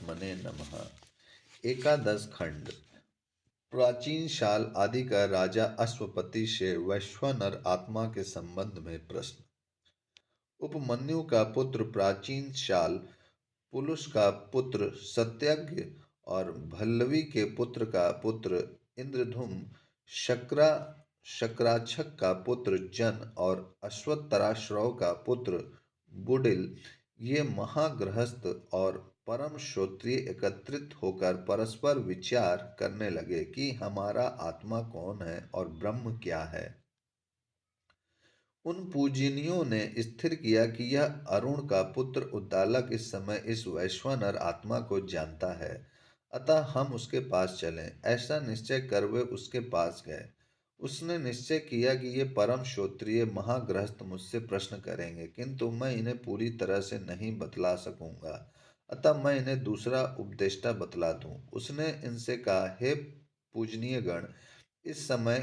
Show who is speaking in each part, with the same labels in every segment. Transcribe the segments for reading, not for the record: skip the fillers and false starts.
Speaker 1: परमात्मने नमः। एकादश खंड। प्राचीन शाल आदि का राजा अश्वपति से वैश्वानर आत्मा के संबंध में प्रश्न। उपमन्यु का पुत्र प्राचीन शाल, पुलुस का पुत्र सत्यज्ञ और भल्लवी के पुत्र का पुत्र इंद्रधुम, शक्रा शक्राछक का पुत्र जन और अश्वत्थराश्रव का पुत्र बुडिल, ये महागृहस्थ और परम श्रोत्रिय एकत्रित होकर परस्पर विचार करने लगे कि हमारा आत्मा कौन है और ब्रह्म क्या है। उन पूजनियों ने स्थिर किया कि यह अरुण का पुत्र उद्दालक इस समय इस वैश्वानर आत्मा को जानता है, अतः हम उसके पास चलें। ऐसा निश्चय कर वे उसके पास गए। उसने निश्चय किया कि ये परम श्रोत्रिय महागृहस्थ मुझसे प्रश्न करेंगे, किंतु मैं इन्हें पूरी तरह से नहीं बतला सकूंगा, अतः मैं इन्हें दूसरा उपदेष्टा बतला दूं। उसने इनसे कहा, हे पूजनीय गण, इस समय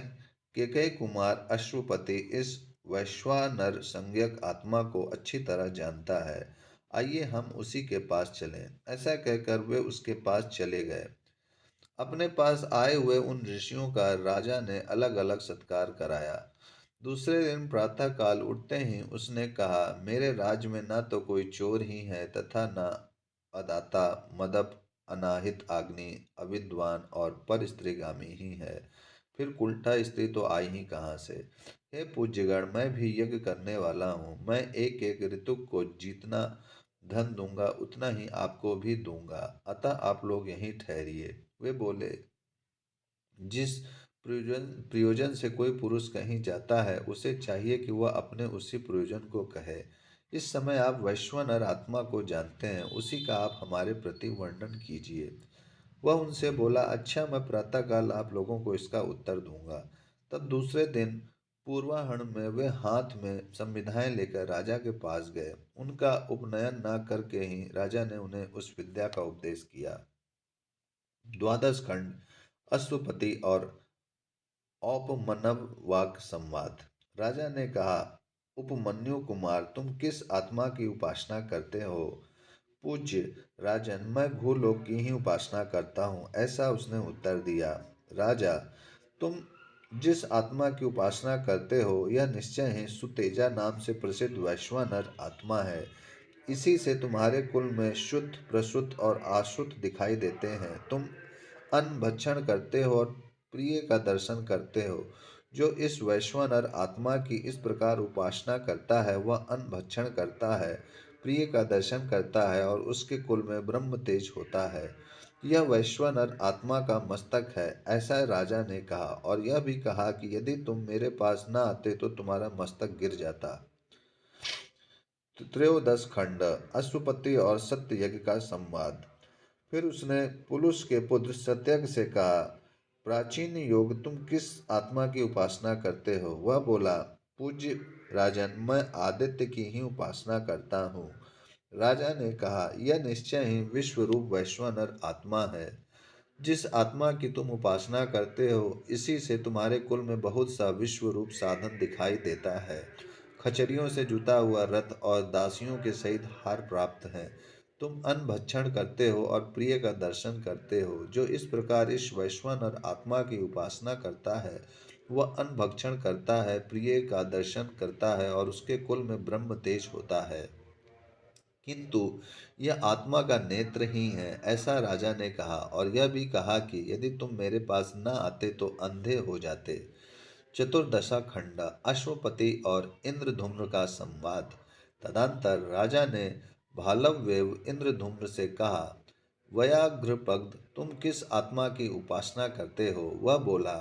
Speaker 1: केकय कुमार अश्वपति इस वैश्वानर संज्ञक आत्मा को अच्छी तरह जानता है। आइए हम उसी के पास चलें। ऐसा कहकर वे उसके पास चले गए। अपने पास आए हुए उन ऋषियों का राजा ने अलग अलग सत्कार कराया। दूसरे दिन प्रातः काल उठते ही उसने कहा, मेरे राज्य में न तो कोई चोर ही है तथा न अदाता, मदप, अनाहित, आग्नि, अविद्वान और पर स्त्रीगामी ही है। फिर उल्टा स्त्री तो आई ही कहाँ से। हे पूज्यगण, मैं भी यज्ञ करने वाला हूँ। मैं एक एक ऋतु को जितना धन दूंगा उतना ही आपको भी दूंगा, अतः आप लोग यहीं ठहरिए। वे बोले, जिस प्रयोजन प्रयोजन से कोई पुरुष कहीं जाता है उसे चाहिए कि वह अपने उसी प्रयोजन को कहे। इस समय आप वैश्वानर आत्मा को जानते हैं, उसी का आप हमारे प्रति वर्णन कीजिए। वह उनसे बोला, अच्छा, मैं प्रातःकाल आप लोगों को इसका उत्तर दूंगा। तब दूसरे दिन पूर्वाह्न में वे हाथ में संविधाएं लेकर राजा के पास गए। उनका उपनयन न करके ही राजा ने उन्हें उस विद्या का उपदेश किया। द्वादश खंड। अश्वपति और औपमन्यव वाक संवाद। राजा ने कहा, उपमन्यु कुमार, तुम किस आत्मा की उपासना करते हो? पूज्य राजन, मैं भूलोक की ही उपासना करता हूँ, ऐसा उसने उत्तर दिया। राजा, तुम जिस आत्मा की उपासना करते हो यह निश्चय ही सुतेजा नाम से प्रसिद्ध वैश्वानर आत्मा है। इसी से तुम्हारे कुल में शुद्ध, प्रसुद्ध और आश्रुत दिखाई देते हैं। तुम अन्न भक्षण करते हो और प्रिय का दर्शन करते हो। जो इस वैश्वानर आत्मा की इस प्रकार उपासना करता है वह अन्न भक्षण करता है, प्रिय का दर्शन करता है और उसके कुल में ब्रह्म तेज होता है। यह वैश्वानर आत्मा का मस्तक है, ऐसा राजा ने कहा, और यह भी कहा कि यदि तुम मेरे पास न आते तो तुम्हारा मस्तक गिर जाता। त्रयोदश खंड। अश्वपति और सत्ययज्ञ का संवाद। फिर उसने पुलुस के पुत्र सत्यज्ञ से कहा, प्राचीन योग, तुम किस आत्मा की उपासना करते हो? वह बोला, पूज्य राजन, मैं आदित्य की ही उपासना करता हूँ। राजा ने कहा, यह निश्चय ही विश्वरूप वैश्वानर आत्मा है। जिस आत्मा की तुम उपासना करते हो इसी से तुम्हारे कुल में बहुत सा विश्वरूप साधन दिखाई देता है। खचरियों से जुता हुआ रथ और दासियों के सहित हार प्राप्त है। तुम अन्न भक्षण करते हो और प्रिय का दर्शन करते हो। जो इस प्रकार इस वैश्वानर आत्मा की उपासना करता है वह अन्न भक्षण करता है, प्रिय का दर्शन करता है और उसके कुल में ब्रह्म तेज होता है। किंतु यह आत्मा का नेत्र ही है, ऐसा राजा ने कहा, और यह भी कहा कि यदि तुम मेरे पास न आते तो अंधे हो जाते। चतुर्दशा खंड। अश्वपति और इंद्रधूम्र का संवाद। तदंतर राजा ने भालववेव इंद्रधूम्र से कहा, व्याघ्रपद, तुम किस आत्मा की उपासना करते हो? वह बोला,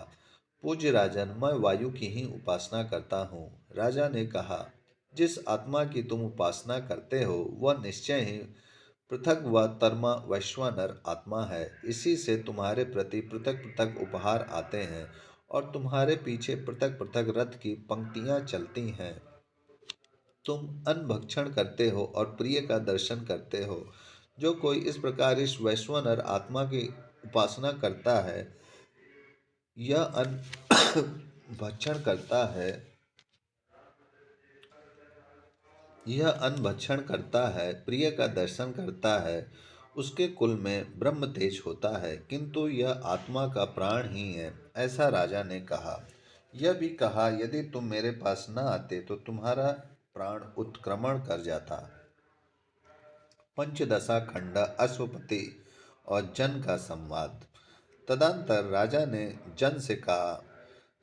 Speaker 1: पूज्य राजन, मैं वायु की ही उपासना करता हूँ। राजा ने कहा, जिस आत्मा की तुम उपासना करते हो वह निश्चय ही पृथक व तर्मा वैश्वानर आत्मा है। इसी से तुम्हारे प्रति पृथक पृथक उपहार आते हैं और तुम्हारे पीछे पृथक पृथक रथ की पंक्तियां चलती हैं। तुम अन्न भक्षण करते हो और प्रिय का दर्शन करते हो। जो कोई इस प्रकार इस वैश्वानर आत्मा की उपासना करता है यह अन्न भक्षण करता है यह अन्न भक्षण करता है, प्रिय का दर्शन करता है, उसके कुल में ब्रह्म तेज होता है, किंतु यह आत्मा का प्राण ही है, ऐसा राजा ने कहा। यह भी कहा, यदि तुम मेरे पास न आते तो तुम्हारा प्राण उत्क्रमण कर जाता। पंचदशा खंड अश्वपति और जन का संवाद। तदंतर राजा ने जन से कहा,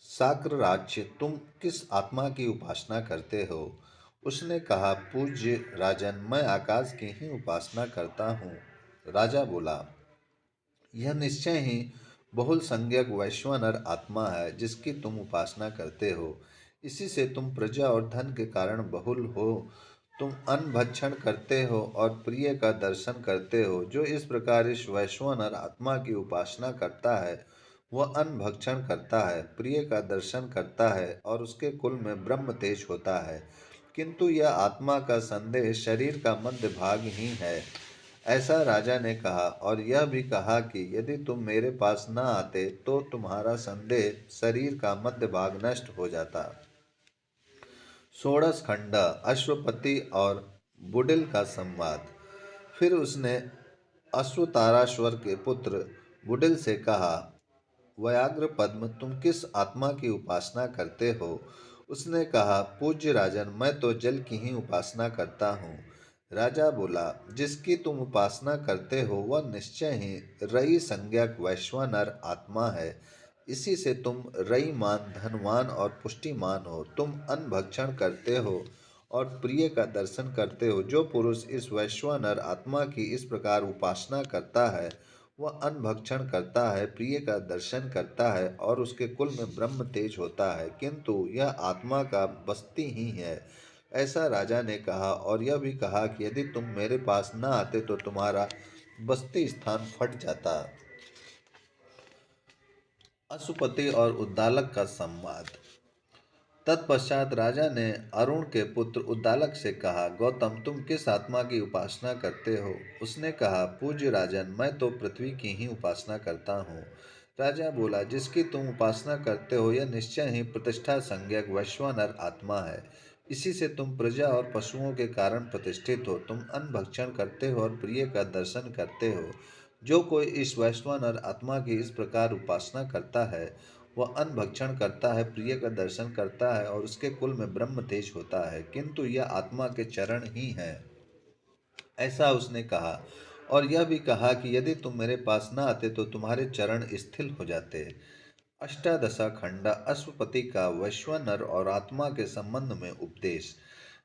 Speaker 1: साक्राच्य, तुम किस आत्मा की उपासना करते हो? उसने कहा, पूज्य राजन, मैं आकाश की ही उपासना करता हूँ। राजा बोला, यह निश्चय ही बहुल संज्ञक वैश्वानर आत्मा है जिसकी तुम उपासना करते हो। इसी से तुम प्रजा और धन के कारण बहुल हो। तुम अन्न भक्षण करते हो और प्रिय का दर्शन करते हो। जो इस प्रकार इस वैश्वानर आत्मा की उपासना करता है वह अन्न भक्षण करता है, प्रिय का दर्शन करता है और उसके कुल में ब्रह्म तेज होता है। किंतु यह आत्मा का संदेह शरीर का मध्य भाग ही है, ऐसा राजा ने कहा। और यह भी कहा कि यदि तुम मेरे पास न आते तो तुम्हारा संदेह शरीर का मध्य भाग नष्ट हो जाता। षोडश खंड अश्वपति और बुडिल का संवाद। फिर उसने अश्वताराश्वर के पुत्र बुडिल से कहा, व्याघ्र पद्म, तुम किस आत्मा की उपासना करते हो? उसने कहा, पूज्य राजन, मैं तो जल की ही उपासना करता हूँ। राजा बोला, जिसकी तुम उपासना करते हो वह निश्चय ही रई संज्ञक वैश्वानर आत्मा है। इसी से तुम रईमान, धनवान और पुष्टिमान हो। तुम अन्न भक्षण करते हो और प्रिय का दर्शन करते हो। जो पुरुष इस वैश्वानर आत्मा की इस प्रकार उपासना करता है वह अन्न भक्षण करता है, प्रिय का दर्शन करता है और उसके कुल में ब्रह्म तेज होता है, किंतु यह आत्मा का बस्ती ही है, ऐसा राजा ने कहा। और यह भी कहा कि यदि तुम मेरे पास न आते तो तुम्हारा बस्ती स्थान फट जाता। अशुपति और उद्दालक का संवाद। तत्पश्चात राजा ने अरुण के पुत्र उद्दालक से कहा, गौतम, तुम किस आत्मा की उपासना करते हो? उसने कहा, पूज्य राजन, मैं तो पृथ्वी की ही उपासना करता हूँ। राजा बोला, जिसकी तुम उपासना करते हो यह निश्चय ही प्रतिष्ठा संज्ञक वैश्वानर आत्मा है। इसी से तुम प्रजा और पशुओं के कारण प्रतिष्ठित हो। तुम अन्न भक्षण करते हो और प्रिय का दर्शन करते हो। जो कोई इस वैश्वानर आत्मा की इस प्रकार उपासना करता है वह अन्न भक्षण करता है, प्रिय का दर्शन करता है और उसके कुल में ब्रह्म तेज होता है, किंतु यह आत्मा के चरण ही है, ऐसा उसने कहा। और यह भी कहा कि यदि तुम मेरे पास न आते तो तुम्हारे चरण स्थिर हो जाते। अष्टादशा खंड अश्वपति का वैश्वानर और आत्मा के संबंध में उपदेश।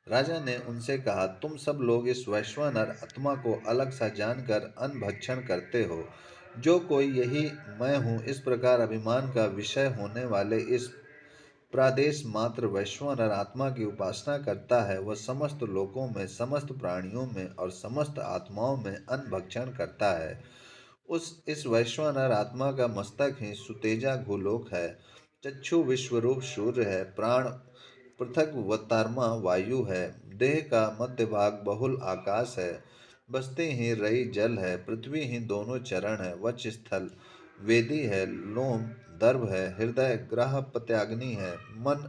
Speaker 1: राजा ने उनसे कहा, तुम सब लोग इस वैश्वानर आत्मा को अलग सा जानकर अन्न भक्षण करते हो। जो कोई यही मैं हूँ इस प्रकार अभिमान का विषय होने वाले इस प्रादेश मात्र वैश्वानर आत्मा की उपासना करता है वह समस्त लोकों में, समस्त प्राणियों में और समस्त आत्माओं में अन्न भक्षण करता है। उस इस वैश्वानर आत्मा का मस्तक ही सुतेजा भूलोक है, चक्षु विश्वरूप सूर्य है, प्राण पृथक वतारमा वायु है, देह का मध्य भाग बहुल आकाश है, बसते ही रई जल है, पृथ्वी ही दोनों चरण है, वक्ष स्थल वेदी है, लोम दर्भ है, हृदय ग्रह पत्याग्नि है, मन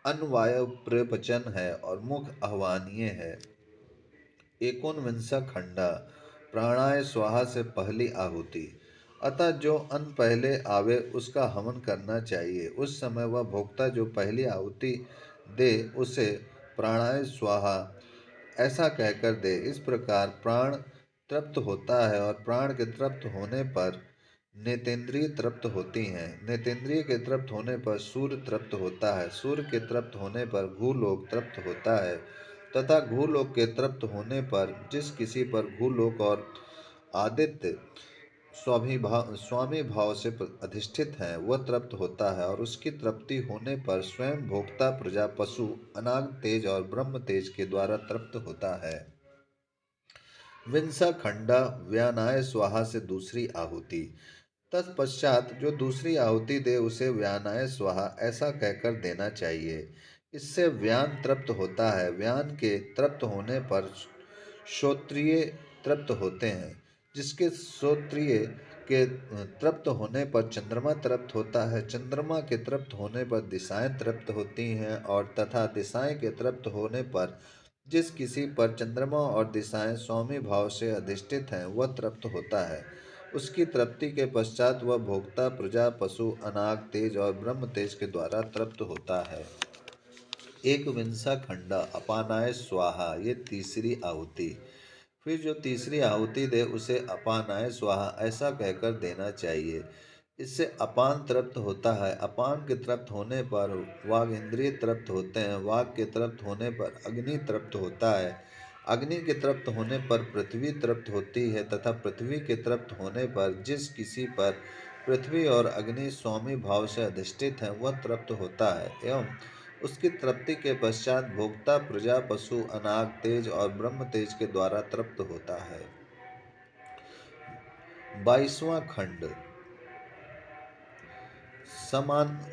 Speaker 1: अन्वाय प्रपचन है और मुख आह्वानीय है। एकोनविंश खंड प्राणाय स्वाहा से पहली आहुति। अतः जो अन्न पहले आवे उसका हवन करना चाहिए। उस समय वह भोक्ता जो पहली आहुति दे उसे प्राणाय स्वाहा ऐसा कहकर दे। इस प्रकार प्राण तृप्त होता है और प्राण के तृप्त होने पर नेतेंद्रिय तृप्त होती हैं। नेतेंद्रिय के तृप्त होने पर सूर्य तृप्त होता है। सूर्य के तृप्त होने पर भूलोक तृप्त होता है तथा भूलोक के तृप्त होने पर जिस किसी पर भूलोक और आदित्य स्वामी भाव से अधिष्ठित है वह तृप्त होता है और उसकी तृप्ति होने पर स्वयं भोक्ता प्रजा पशु अनाग तेज और ब्रह्म तेज के द्वारा तृप्त होता है। विंसा खंडा व्यानाय स्वाहा से दूसरी आहुति। तत्पश्चात जो दूसरी आहुति दे उसे व्यानाय स्वाहा ऐसा कहकर देना चाहिए। इससे व्यान तृप्त होता है। व्यान के तृप्त होने पर श्रोत्रिय तृप्त होते हैं। जिसके श्रोत्रिय के तृप्त होने पर चंद्रमा तृप्त होता है। चंद्रमा के तृप्त होने पर दिशाएं तृप्त होती हैं और तथा दिशाएं के तृप्त होने पर जिस किसी पर चंद्रमा और दिशाएं स्वामी भाव से अधिष्ठित हैं वह तृप्त होता है। उसकी तृप्ति के पश्चात वह भोक्ता, प्रजा, पशु, अनाग तेज और ब्रह्म तेज के द्वारा तृप्त होता है। एक विंसा खंड अपानाय स्वाहा, ये तीसरी आहुति। फिर जो तीसरी आहुति दे उसे अपानाय स्वाहा ऐसा कहकर देना चाहिए। इससे अपान तृप्त होता है। अपान के तृप्त होने पर वाग इंद्रिय तृप्त होते हैं। वाग के तृप्त होने पर अग्नि तृप्त होता है। अग्नि के तृप्त होने पर पृथ्वी तृप्त होती है तथा पृथ्वी के तृप्त होने पर जिस किसी पर पृथ्वी और अग्नि स्वामी भाव से अधिष्ठित है वह तृप्त होता है एवं उसकी तृप्ति के पश्चात भोक्ता, प्रजा, पशु, अनाग तेज और ब्रह्म तेज के द्वारा तृप्त होता है। 22वां खंड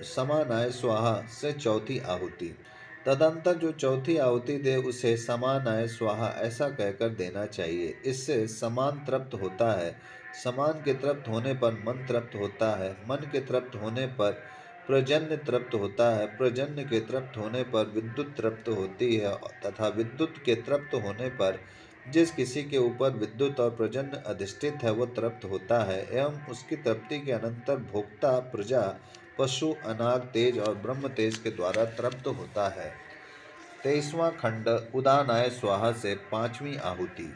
Speaker 1: समानाय स्वाहा से चौथी आहुति। तदंतर जो चौथी आहुति दे उसे समानाय स्वाहा ऐसा कहकर देना चाहिए। इससे समान तृप्त होता है। समान के तृप्त होने पर मन तृप्त होता है। मन के तृप्त होने पर प्रजन्य तृप्त होता है। प्रजन्य के तृप्त होने पर विद्युत तृप्त होती है तथा विद्युत के तृप्त होने पर जिस किसी के ऊपर विद्युत और प्रजन्य अधिष्ठित है वह तृप्त होता है एवं उसकी तृप्ति के अनंतर भोक्ता, प्रजा, पशु, अनाग तेज और ब्रह्म तेज के द्वारा तृप्त होता है। 23वां खंड उदानाय स्वाहा से पांचवी आहुति।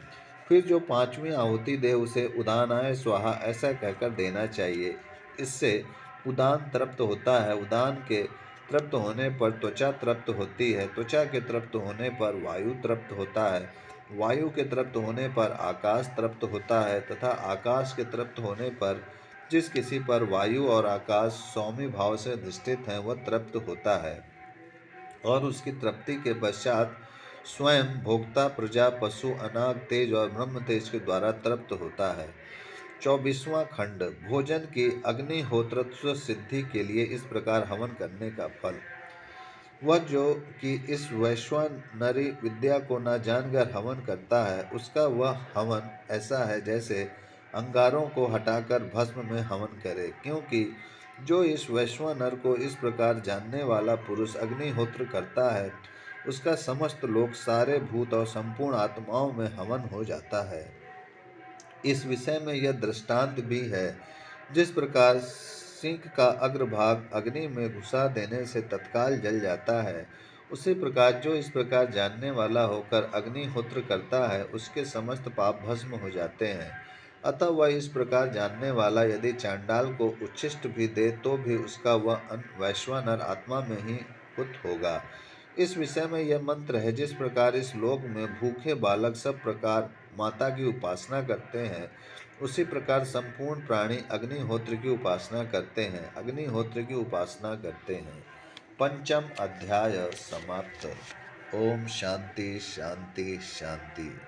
Speaker 1: फिर जो पांचवी आहुति दे उसे उदानाय स्वाहा ऐसा कहकर देना चाहिए। इससे उदान तृप्त होता है। उदान के तृप्त होने पर त्वचा तृप्त होती है। त्वचा के तृप्त होने पर वायु तृप्त होता है। वायु के तृप्त होने पर आकाश तृप्त होता है तथा आकाश के तृप्त होने पर जिस किसी पर वायु और आकाश सौम्य भाव से अधिष्ठित हैं वह तृप्त होता है और उसकी तृप्ति के पश्चात स्वयं भोक्ता, प्रजा, पशु, अनाग तेज और ब्रह्म तेज के द्वारा तृप्त होता है। 24वां खंड भोजन की अग्निहोत्रत्व सिद्धि के लिए इस प्रकार हवन करने का फल। वह जो कि इस वैश्वानरी विद्या को न जानकर हवन करता है उसका वह हवन ऐसा है जैसे अंगारों को हटाकर भस्म में हवन करे। क्योंकि जो इस वैश्वानर को इस प्रकार जानने वाला पुरुष अग्निहोत्र करता है उसका समस्त लोक, सारे भूत और संपूर्ण आत्माओं में हवन हो जाता है। इस विषय में यह दृष्टांत भी है। जिस प्रकार सिंह का अग्रभाग अग्नि में घुसा देने से तत्काल जल जाता है, उसी प्रकार जो इस प्रकार जानने वाला होकर अग्निहोत्र करता है उसके समस्त पाप भस्म हो जाते हैं। अतः वह इस प्रकार जानने वाला यदि चांडाल को उच्छिष्ट भी दे तो भी उसका वह अन्न वैश्वानर आत्मा में ही हुत होगा। इस विषय में यह मंत्र है। जिस प्रकार इस लोक में भूखे बालक सब प्रकार माता की उपासना करते हैं उसी प्रकार संपूर्ण प्राणी अग्निहोत्र की उपासना करते हैं, अग्निहोत्र की उपासना करते हैं। पंचम अध्याय समाप्त। ओम शांति शांति शांति।